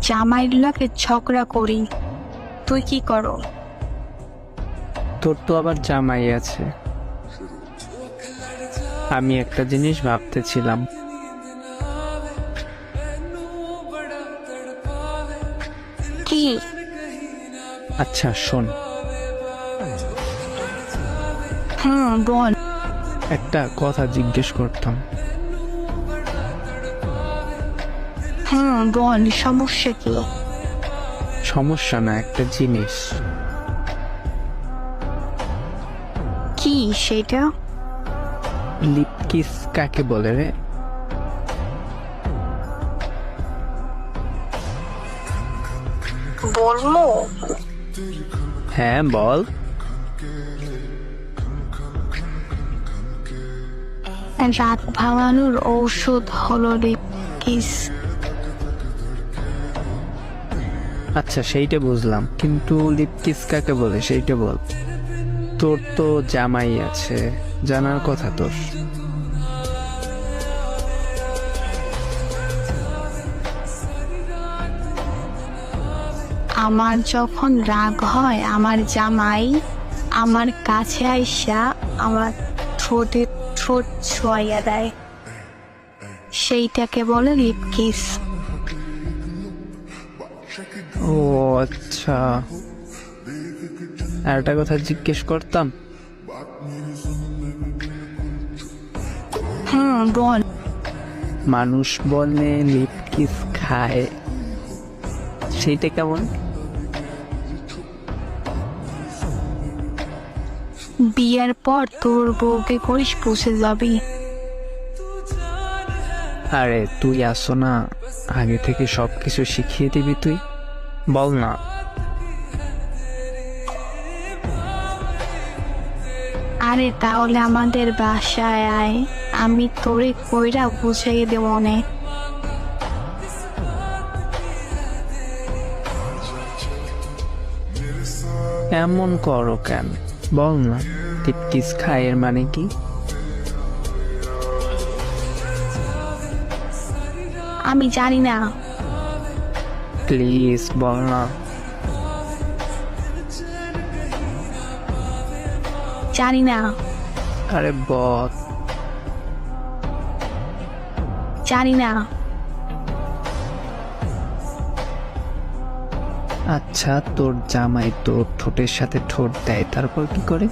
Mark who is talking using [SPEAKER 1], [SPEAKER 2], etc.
[SPEAKER 1] জামাইয়ের লাগে ঝগড়া করি। তুই কি করো?
[SPEAKER 2] তোর তো আবার জামাই আছে। আমি একটা জিনিস ভাবতেছিলাম।
[SPEAKER 1] কি?
[SPEAKER 2] আচ্ছা শোন,
[SPEAKER 1] বল।
[SPEAKER 2] একটা কথা জিজ্ঞেস করতাম।
[SPEAKER 1] বল, সমস্যা কি?
[SPEAKER 2] সমস্যা না, একটা জিনিস।
[SPEAKER 1] কি সেটা?
[SPEAKER 2] লিপ কিস কাকে বলে রে?
[SPEAKER 1] বলবো?
[SPEAKER 2] হ্যাঁ বল।
[SPEAKER 1] রাত ভাঙানোর ঔষধ হলো লিপ কিস।
[SPEAKER 2] আচ্ছা সেইটা বুঝলাম, কিন্তু লিপ কিস কাকে বলে সেইটা বল। তোর তো জামাই আছে, জানার কথা তোর।
[SPEAKER 1] আমার যখন রাগ হয়, আমার জামাই আমার কাছে আইসা আমার ঠোঁটে ঠোঁট ছোঁয়া দেয়, সেইটাকে বলে লিপ কিস।
[SPEAKER 2] ও আচ্ছা, আর একটা কথা জিজ্ঞেস করতাম।
[SPEAKER 1] বল।
[SPEAKER 2] মানুষ বলে লিপ কিস খায়, সেইটা কেমন?
[SPEAKER 1] বিয়ের পর তোর বউকে করিস, পুষে যাবি।
[SPEAKER 2] আরে তুই আসো না, আগে থেকে সবকিছু শিখিয়ে দিবি তুই। বল না।
[SPEAKER 1] আরে তাহলে আমাদের বাসায় আয়, আমি তোরে কইরা বুঝাইয়ে দেব অনেক।
[SPEAKER 2] এমন করো কেন? বল না, লিপ কিস খায় এর মানে কি?
[SPEAKER 1] আমি জানি না।
[SPEAKER 2] প্লিজ বল না।
[SPEAKER 1] জানি না।
[SPEAKER 2] আরে বল।
[SPEAKER 1] জানি না।
[SPEAKER 2] আচ্ছা তোর জামাই তোর ঠোঁটের সাথে ঠোঁট দেয়, তারপর কি করে?